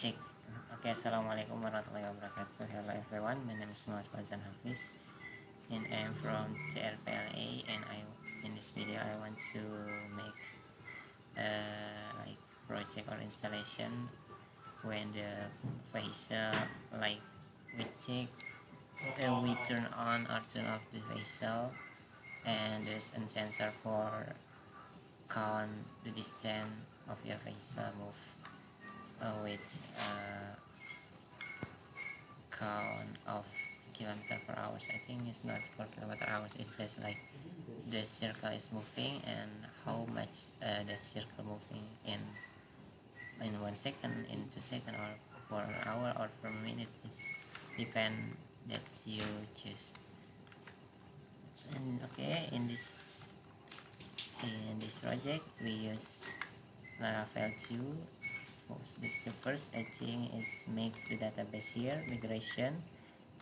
Cek. Okay, assalamualaikum warahmatullahi wabarakatuh. Hello everyone, my name is Muhammad Fauzan Hafiz and I am from TRPLA, and in this video I want to make like project or installation when the facial, like we check, we turn on or turn off the facial, and there's a sensor for count the distance of your facial move with count of kilometer per hours. I think it's not for kilometer hours, it's just like the circle is moving and how much the circle moving in 1 second, in 2 seconds, or for an hour or for a minute. It's depend that you choose. And okay, in this project we use Laravel 2. This the first I think is make the database here, migration,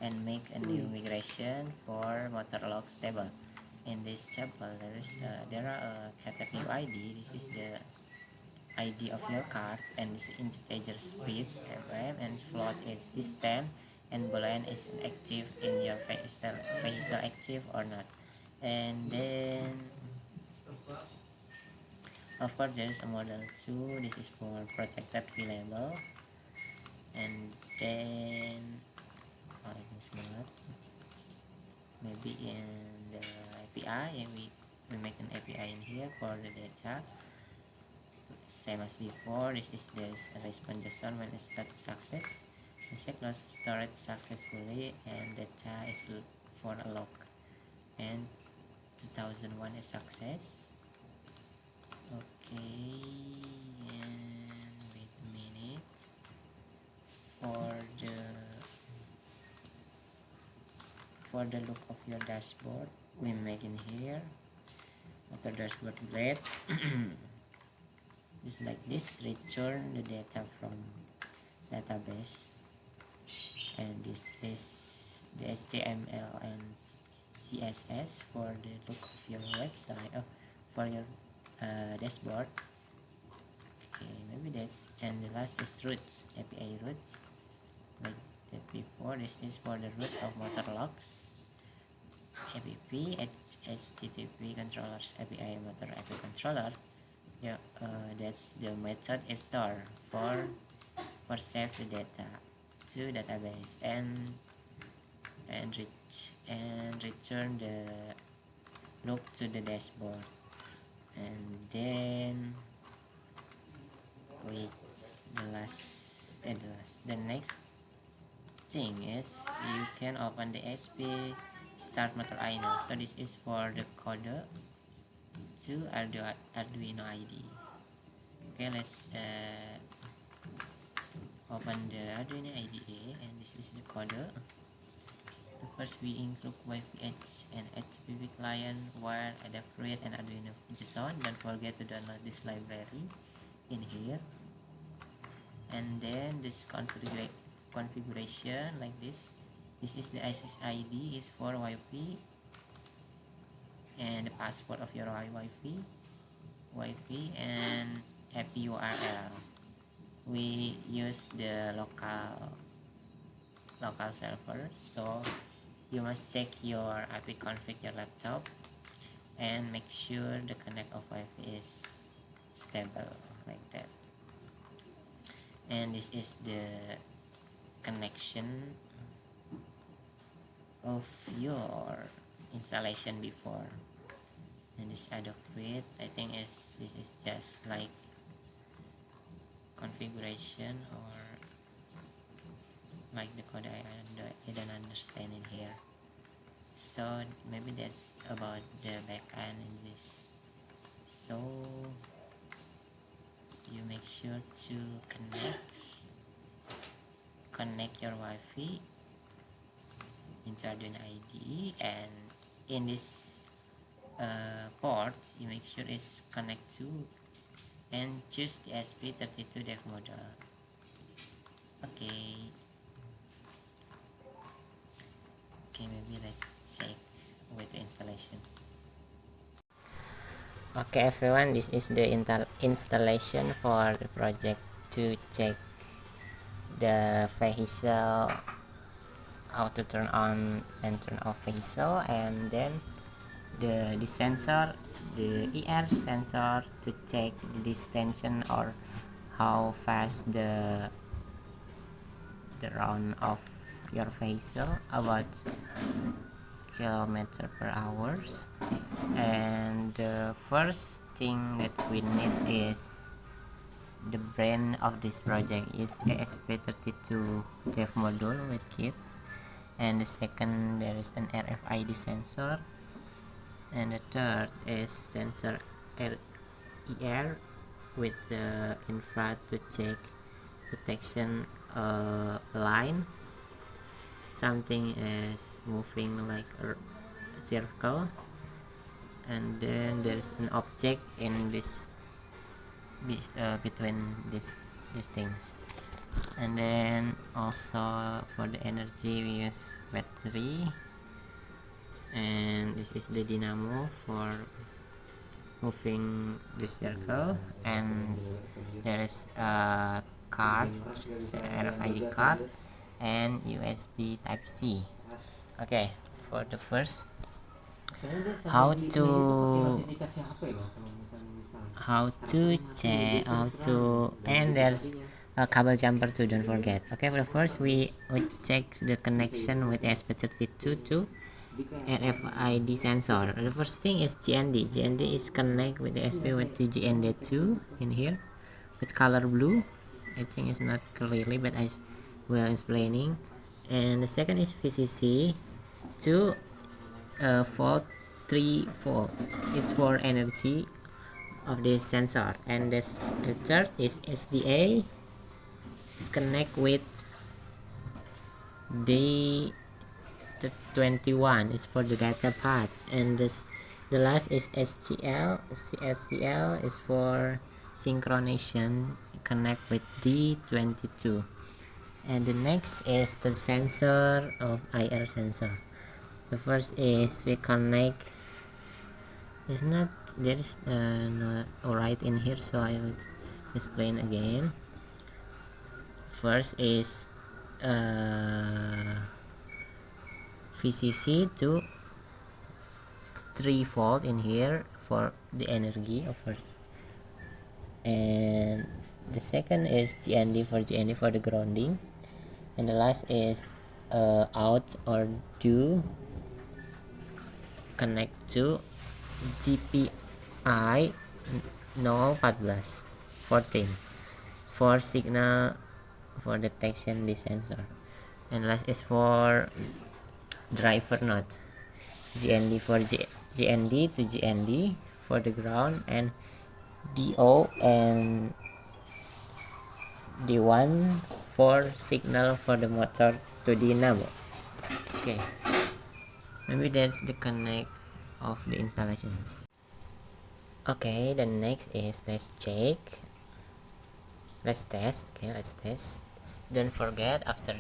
and make a new migration for Motorlogs table. In this table there are a catet new ID. This is the ID of your card, and this integer speed mm, and float is distance, and boolean is active in your facial active or not. And then of course there is a model 2. This is for protected label. And then it's not, maybe in the API, we make an API in here for the data, same as before. This is the response JSON when it's success, the second stored successfully, and data is for a log, and 2001 is success. Okay, and wait a minute. For the look of your dashboard, we make in here auto dashboard blade. Just like this, return the data from database, and this is the HTML and CSS for the look of your website, for your dashboard. Okay, maybe that's, and the last is roots, API roots, like that before. This is for the root of Motorlogs app, HTTP controllers API motor API controller. Yeah, that's the method store for save the data to database, and return the look to the dashboard. And then with the next thing is you can open the SP start motor INO. So this is for the code to Arduino ID. Okay, let's open the Arduino IDE, and this is the code. First we include YPH and HTTP client, wire, Adafruit, and Arduino JSON. Don't forget to download this library in here. And then this configuration like this. This is the SSID is for Wi-Fi, and the password of your Wi-Fi, and IP URL. We use the local server, so you must check your IP config your laptop and make sure the connect of Wi-Fi is stable like that. And this is the connection of your installation before. And this Adafruit, I think this is just like configuration, or like the code I don't understand in here. So maybe that's about the backend in this. So you make sure to connect your Wi-Fi into Arduino IDE, and in this port you make sure it's connect to, and choose the SP32 dev model. Okay, maybe let's check with the installation. Okay everyone, this is the installation for the project to check the vehicle, how to turn on and turn off vehicle, and then the sensor, the ER sensor, to check the distance or how fast the run of your vehicle, about kilometer per hours. And the first thing that we need is the brain of this project is ESP32 dev module with kit, and the second there is an RFID sensor, and the third is sensor ER with the infrared to check detection line, something is moving like a circle, and then there's an object in this between these things. And then also for the energy we use battery, and this is the dynamo for moving the circle, and there is a card, RFID card, and USB type C. Okay, for the first, how to check, and there's a cable jumper too, don't forget. Okay, but first we check the connection with ESP32 to RFID sensor. The first thing is GND. GND is connect with the SP with the GND2 in here with color blue. I think it's not clearly, but I will explaining. And the second is VCC 2 volt 3 volts. It's for energy of this sensor. And the third is SDA. It's connect with the 21 is for the data path, and the last is SCL. SCL is for synchronization, connect with D22. And the next is the sensor of IR sensor. The first is we connect, it's not, there is not right in here, so I will explain again. First is VCC to 3 volt in here for the energy over, and the second is GND for the grounding, and the last is out or do connect to GPI 014 for signal for detection the sensor, and last is for driver node, GND for GND to GND for the ground, and DO and D1 for signal for the motor to dynamo. Okay, maybe that's the connect of the installation. Okay, the next is let's check, let's test. Okay, let's test. Don't forget, after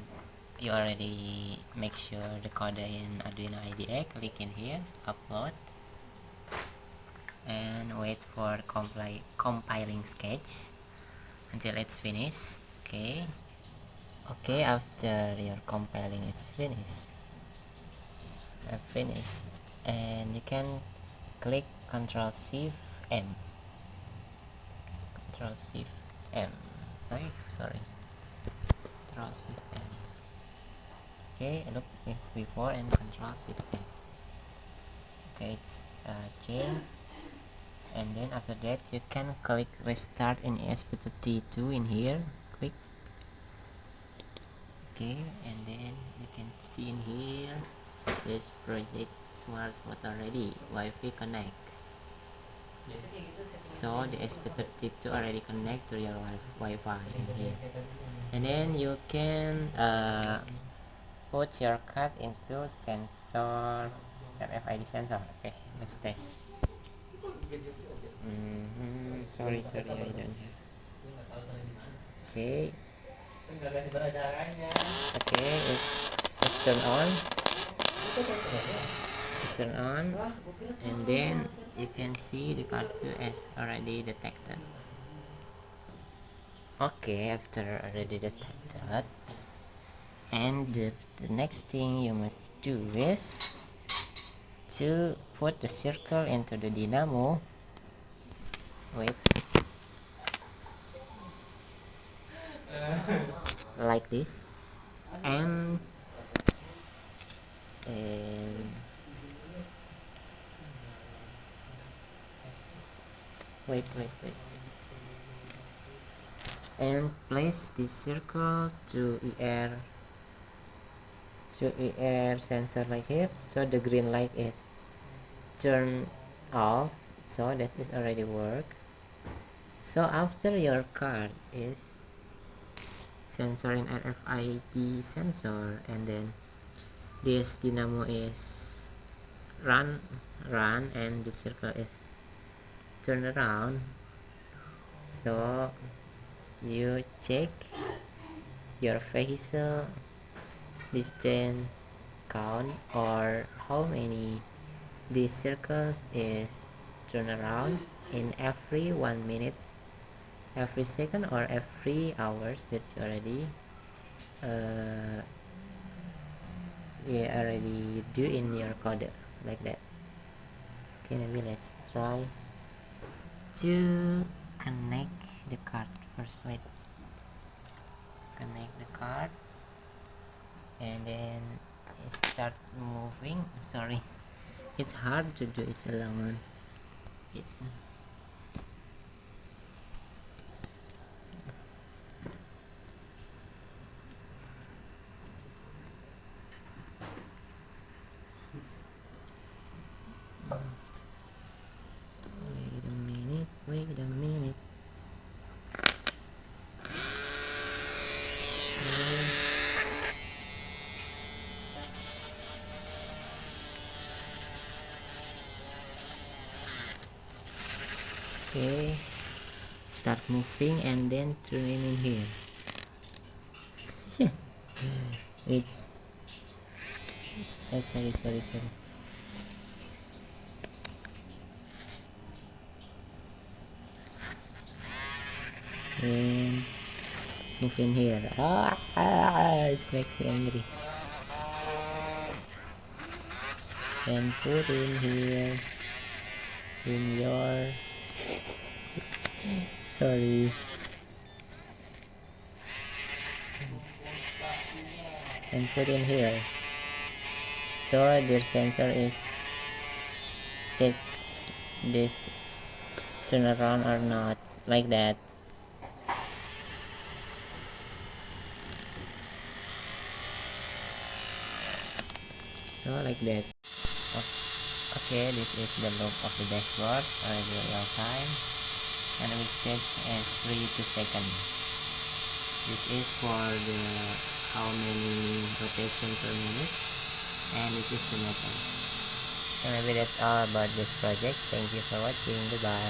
you already make sure the code in Arduino IDE, click in here, upload, and wait for compiling sketch until it's finished. Okay, after your compiling is finished, and you can click Ctrl Shift M, Ctrl Shift M, sorry, Ctrl Shift M. Okay, look, it's before, and Ctrl Shift M. Okay, it's changed, and then after that you can click restart in ESP32 in here, click. Okay, and then you can see in here this project smart motor ready, Wi-Fi connect. So the ESP32 already connect to your Wi-Fi in here, and then you can put your card into sensor, RFID sensor. Okay, let's test. Sorry, I don't have. Okay, it's turn on, and then you can see the card is already detected. Okay, after already detect that, and the next thing you must do is to put the circle into the dynamo. Wait, like this, and wait, and place this circle to ER sensor like here, so the green light is turned off, so that is already work. So after your card is sensor in RFID sensor, and then this dynamo is run and the circle is turn around, so you check your vehicle distance count, or how many these circles is turn around in every 1 minute, every second, or every hours. That's already uh, already do in your code like that. Okay, maybe let's try to connect the card first. Wait, connect the card and then start moving. Sorry, it's hard to do it alone. It, wait a minute. Okay, start moving and then turning in here. It's sorry. And move in here. It makes me angry. And put in here in your sorry, and put in here, so their sensor is check this turn around or not, like that. So like that. Okay, this is the look of the dashboard already real time, and we change every 2 seconds. This is for the how many rotation per minute, and this is the method. So maybe that's all about this project. Thank you for watching. Goodbye.